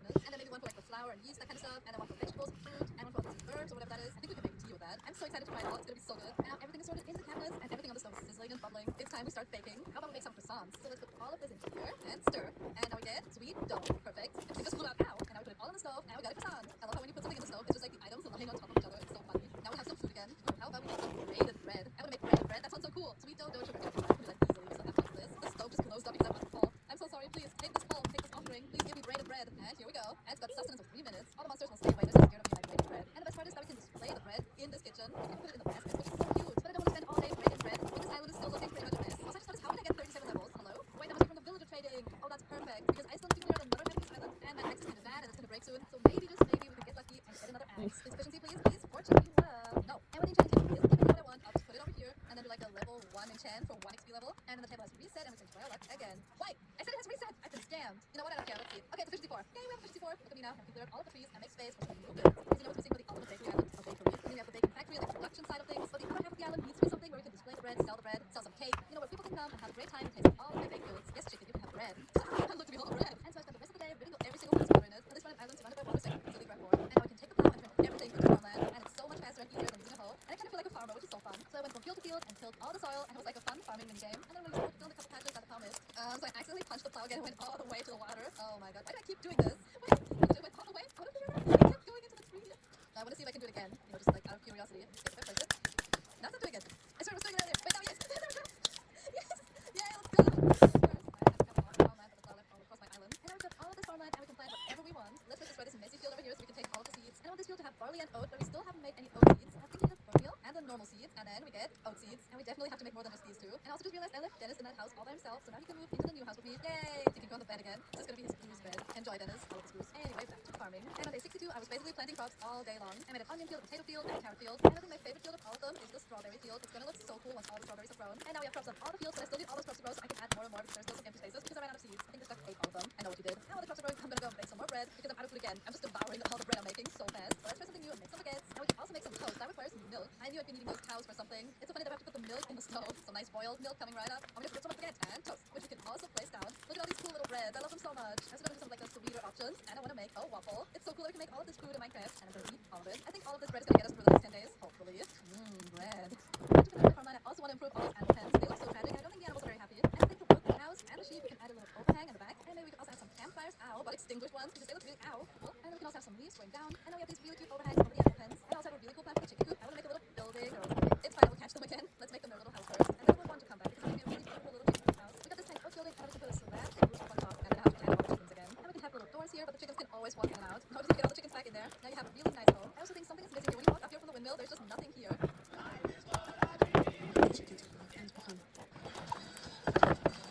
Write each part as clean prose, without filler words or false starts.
sweetness. And then maybe one for like the flour and yeast, that kind of stuff. And then one for vegetables, fruit, and one for all these herbs or whatever that is. I think we can make tea with that. I'm so excited to try it all. It's gonna be so good. And now everything is sorted into the cabinets and everything on the stove is sizzling and bubbling. It's time we start baking. How about we make some croissants? So let's put all of this in here and stir. And now we get sweet dough. Perfect. Everything just flew out now. And now we put it all on the stove. Now we got a croissant. I love how when you put something in the stove, it's just like the items lying on top of each other. It's so funny. Now we have some food again. How about we make some braided bread? I want to make braided bread. That sounds so cool. Sweet dough, sugar. I can do that easily. So after this, the stove just closed up because I'm about to fall. I'm so sorry. Please take this fall. Take this offering. Please give me braided bread. And here we go. And it's got sustenance of 3 minutes. All the monsters will stay away. They're so scared of me and my braided bread. And the best part is that we can display the bread in this kitchen. We can put it in the baskets, which is so cute. But I don't want to spend all day braiding bread. This island is still looking pretty much a mess. Also, I just noticed how did I get 37 levels? Hello? Wait, that must be from the villager trading. Oh, that's perfect. Because I still need to figure out another type of this island. And my axe is kind of bad and it's going to break soon. So maybe, just maybe, we can get lucky and get another axe. Efficiency, please, please. Fortune. No. And when the enchanting table is giving me what I want, I'll just put it over here and then do like a level 1 enchant for 1 XP level. And then the table has reset and we can try our luck again. Wait, I said it has reset. I've been scammed. You know what? I don't care. Let's see. Okay, it's efficiency 4. Okay, we have efficiency 4. Look at me now. I can clear out all of the trees and make space for some new goods. Because you know what's missing for the ultimate bakery island? A bakery. And then we have the baking factory, like the production side of things. But the other half of the island needs to be something where we can display the bread, sell some cake. You know, where people can come and have a great time and taste all of my baked goods. Yes, chicken, you can have bread. I look to be all bread. And so I spent the rest of the day ridding up every single house water in it. And this island surrounded by water, so I can easily grab more. And now I can take the plow and turn everything into farmland. And it's so much faster and easier than using a hoe. And I kind of feel like a farmer, which is so fun. So I went from field to field and tilled all the soil, and it was like a fun farming mini game. And then when we filled a couple patches that the plow missed. So I accidentally punched the plow again and went all the way to the water. Oh my god, why do I keep doing this? Wait, I went all the way. I want to figure it out. I kept going into the tree. I want to see if I can do it again. You know, just like out of curiosity. Okay, if I place it. Now it's not doing it. I swear it was doing it earlier. Wait, now yes. There we go. Yes. Yay, let's go. I have a lot of farmland, but the plow left all across my island. And now we've got all of this farmland and we can plant whatever we want. Let's just destroy this messy field over here so we can take all of the seeds. And I want this field to have barley and oat, but we still haven't made any oat seeds. I think we need a bone meal and the normal seeds, and then we get oat seeds. And we definitely have to make more than just these two. And I also just realized I left Dennis in that house all by himself, so now he can move into the new house with me. Yay! He can go on the bed again. This is gonna be his spruce bed. Enjoy, Dennis. I love the spruce. Anyway, back to farming. And on day 62, I was basically planting crops all day long. I made an onion field, a potato field, and a carrot field. And I think my favorite field of all of them is the strawberry field. It's gonna look so cool once all the strawberries are grown. And now we have crops on all the fields, but I still need all those crops to grow so I can add more and more because there's still some empty spaces because I ran out of seeds. I think this stuff ate all of them. I know what you did. Now all the crops are growing, I'm gonna go make some more bread because I'm out of food again. I'm just devouring all the bread I'm making so fast. So let's try something new and make some baguettes. Now we can also make some toast. That requires milk. I knew I'd been eating those cows for something. It's so funny that I have to put the milk in the stove. Some nice boiled milk coming right up. I'm gonna put some baguettes and toast, which we can also place down. Look at all these cool little breads. I love them so much. I'm also gonna do some like the sweeter options, and I want to make a waffle. It's so cool that we can make all of this food in Minecraft, and I'm gonna eat all of it. I think all of this bread is gonna get us through the next 10 days, hopefully. Bread. Once you put it in the farmland, I also want to improve all those animal pens. They look so tragic, and I don't think the animals are very happy. And I think for both the cows and the sheep, we can add a little overhang in the back, and maybe we can also add some campfires. Ow, but extinguished ones because they look really cool. And then we can also have some leaves going down, and then we have these really cute overhangs over the animal pens. And I also have a really cool plan for the chicken coop. I want to make a little building or something. It's fine, we'll catch them again. Let's make them their little house first, and then we'll want to come back because it's gonna be a really beautiful little chicken coop house. We got this tiny oak building, and then we can put a slab and roof up on top, and then have to plant all the chickens again. And we can have little doors here, but the chickens can always walk in and out. Notice you get all the chickens back in there. Now you have a really nice home. I also think something is missing here. When you walk up here from the windmill, there's just nothing here.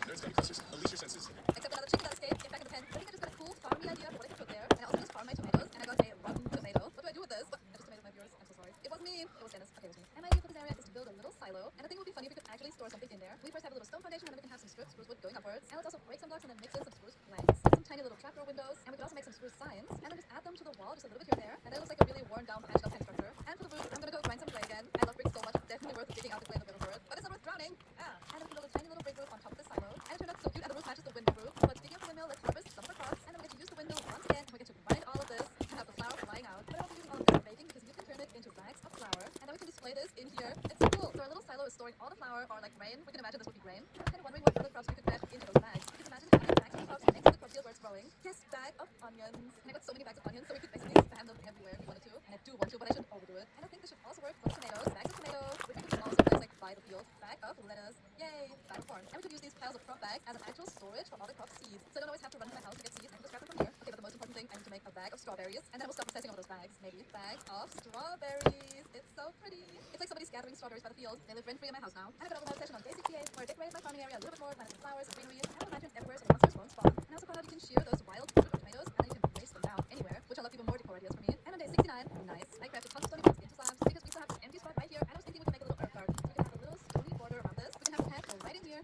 Nerds got clusters. Unleash your senses. Except another chicken that escaped. Get back in the pen. I think I just got a cool farmy idea for what I can put there. And I also just farmed my tomatoes, and I got a rotten tomato. What do I do with this? I just tomatoed my viewers. I'm so sorry. It was me. It was Dennis. Okay, it was me. And my idea for this area is to build a little silo. And I think it would be funny if we could actually store something in there. We first have a little stone foundation, and then we can have some strips, spruce wood going upwards. And let's also break some blocks and then mix in some spruce planks. And some tiny little trapdoor windows. And we can also make some spruce signs. And then just add them to the wall just a little bit here and there. And then it looks like a really worn down, patched up pen structure. And for the roof, I'm gonna go grind some clay again. I love bricks so much. Definitely worth digging out the clay in the middle for it. But it's not worth drowning. And then we can build a tiny little brick roof on top of this silo. And it turned out so cute, and the roof matches the windmill roof. But speaking of the windmill, let's harvest some of the crops. And then we get to use the windmill once again. And we get to grind all of this and have the flour flying out. But I'm also using all of this for baking because you can turn it into bags of flour. And then we can display this in here. It's so cool. So our little silo is storing all the flour or like grain. We can imagine this would be grain. And I'm kind of wondering what other crops we could put into those bags. You can imagine having bags of crops next to the crop field where it's growing. This bag of onions. And I got so many bags of onions, so we could basically spam them everywhere if we wanted to. And I do want to, but I shouldn't overdo it. And I think this should also work for the tomatoes. Bags of tomatoes, which we could also place like by the field. Bag of lettuce. Yay! Bag of corn. And we could use these piles of crop bags as an actual storage for all the crop seeds. So I don't always have to run to my house to get seeds. I can just grab them from here. Okay, but the most important thing, I need to make a bag of strawberries. And then we'll start processing all those bags. Maybe. Bag of strawberries. It's so pretty. It's like somebody's gathering strawberries by the field. They live rent-free in my house now. And I've got a little session on day 68 where I decorated my farming area a little bit more, planted some flowers and greenery, and a lantern everywhere so the monsters won't spawn. And I also found out you can shear those wild fruit or tomatoes, and then you can place them down anywhere, which unlocked even more decor ideas for me. And on day 69, nice, I crafted tons of stony blocks into slabs because we still have this empty spot right here. And I was thinking we could make a little herb garden. We can have a little stony border around this. We can have a path go right in here.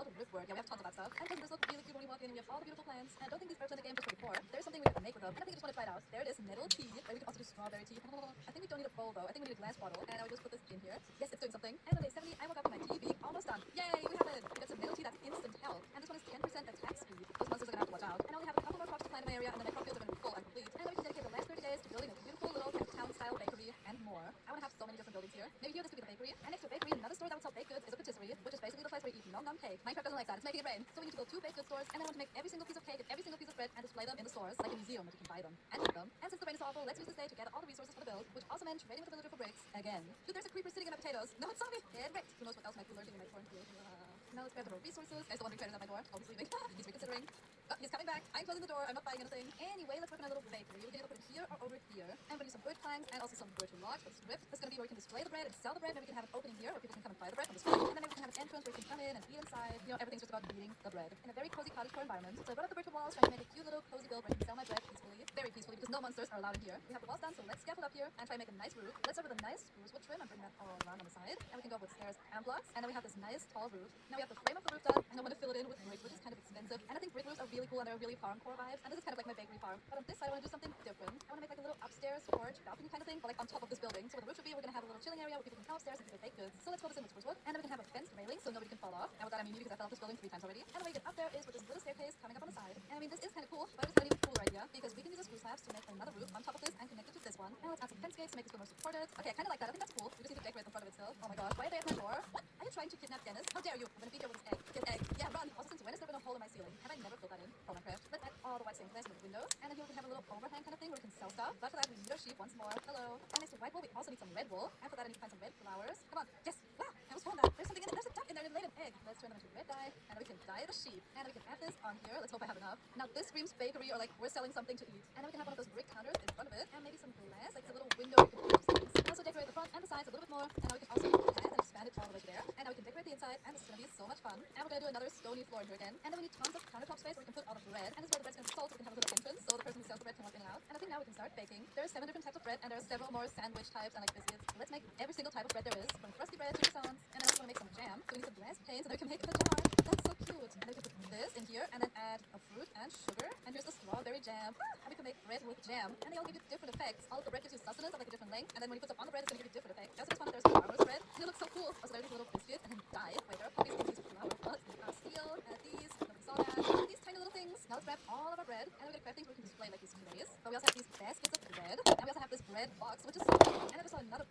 wild brickwork. Yeah, we have tons of that stuff. And doesn't this look really cute when you walk in? And we have all the beautiful plants. And I don't think these herbs in the game just for decor. There's something we have to make with them. And I think I just want to try it out. There it is, nettle tea. Or we can also do strawberry tea. I think we don't need a bowl though. I think we need a glass bottle. And I will just put this in here. Yes, it's doing something. And on day 70, I woke up with my tea being almost done. Yay, we have it. We got some nettle tea that's instant health. And this one is 10% attack speed. Those monsters are gonna have to watch out. And I only have a couple more crops to plant in my area, and then my crop fields are gonna be full and complete. And then we can dedicate the last 30 days to building a beautiful little town-style bakery and more. I want to have so many different buildings here. Maybe here this could be the bakery. And next to a bakery, another store that would sell baked goods is a patisserie, which is basically the place where you eat nom cake. Minecraft doesn't like that. It's making it rain. So we need to build 2 baked goods stores, and I want to make every single piece of cake and every single piece of bread and display them in the stores, like a museum where you can buy them and eat them. And since the rain is awful, let's use this day to gather all the resources for the build, which also meant trading with the villager for bricks again. Dude, there's a creeper sitting in my potatoes. No, it's zombie. Get wrecked. Who knows what else might be lurking in my cornfield? Now let's grab the raw resources. There's the wandering trader at my door. Oh, he's leaving. He's reconsidering. Oh, he's coming back. I'm closing the door. I'm not buying anything. Anyway, let's work on a little bakery. We can either put it here or over here. And we're going to use some birch planks and also some birch logs for the script. This is going to be where we can display the bread and sell the bread. Maybe we can have an opening here where people can come and buy the bread from the store. And then maybe we can have an entrance where you can come in and eat inside. You know, everything's just about eating the bread in a very cozy cottagecore environment. So I brought up the birch walls, trying to make a cute little cozy build where I can sell my bread peacefully. Very peacefully, because no monsters are allowed in here. We have the walls done, so let's scaffold up here and try and make a nice roof. Let's start with a nice spruce wood trim and bring that all around on the side. And we can go with stairs and blocks. And then we have this nice tall roof. Now we have the frame of the roof done. And I want to fill it in with brick, which is kind of expensive. And I think brick roofs are really cool and they're really farm core vibes. And this is kind of like my bakery farm. But on this side, I want to do something different. I want to make like a little upstairs porch balcony kind of thing, but like on top of this building. So where the roof should be, we're going to have a little chilling area where people can come upstairs and do their baked goods. So let's fill this in with spruce wood. And then we can have a fenced railing so nobody can fall off. And with that, I mean me because I fell off this building 3 times already. And the way to get up there is with this little staircase coming up on the side. And I mean, this is kind of cool, but it's not even a cooler idea because we can use the spruce slabs to make another roof on top of this and connect it to this one. And let's add some fence gates to make this more supported. Okay, I kind of like that. I think that's cool. We just need to decorate the front of it still. Oh my gosh, why are they at my door? What? Are you trying to kidnap Dennis? How dare you? I'm gonna beat you with this egg. Get egg. Yeah, run. Also, since when is there been a hole in my ceiling? Have I never filled that in? Oh, Minecraft. Let's add all the white stained glass in the windows. And then here we can have a little overhang kind of thing where we can sell stuff. But for that, we need our sheep once more. Hello. And next to white wool, we also need some red wool. And for that, I need to find some red flowers. Come on. Yes. Wow. I almost found that. There's something in it. There's a duck in there. It laid an egg. Let's turn them into red dye. And then we can dye the sheep. And then we can add this on here. Let's hope I have enough. Now this screams bakery or like we're selling something to eat. And then we can have one of those brick counters in front of it. And maybe some glass, like a little window we can put things. And also decorate the front and the sides a little bit more. And now we can also add and expand it all the way to there. And now we can decorate the inside. And this is going to be so much fun. And we're going to do another stony floor here again. And then we need tons of countertop space where we can put all the bread. And this is where the bread's going to be sold, so we can have a little entrance. So the person who sells the bread can walk in and out. And I think now we can start baking. There are 7 different types of bread, and there are several more sandwich types and like biscuits. Let's make every single type of bread there is, from crusty bread to croissants. And then we want to make some jam. So we need some glass panes, and then we can make the jar. That's so cute. And then we can put this in here, and then add a fruit and sugar. And here's the strawberry jam. And we can make bread with jam. And they all give you different effects. All of the bread gives you sustenance of like a different length. And then when you put them on the bread, it's going to give you different effects. I also just found that there's farmer's bread. And it looks so cool. Also, there's these little biscuits and then dye. Wait, there are poppies in these flower buds. Steel, these. Nobody saw that. These tiny little things. Now let's grab all of our bread. And we're going to grab things where we can display like these trays. But we also have these baskets of bread. And we also have this bread box, which is so cool. And I just saw another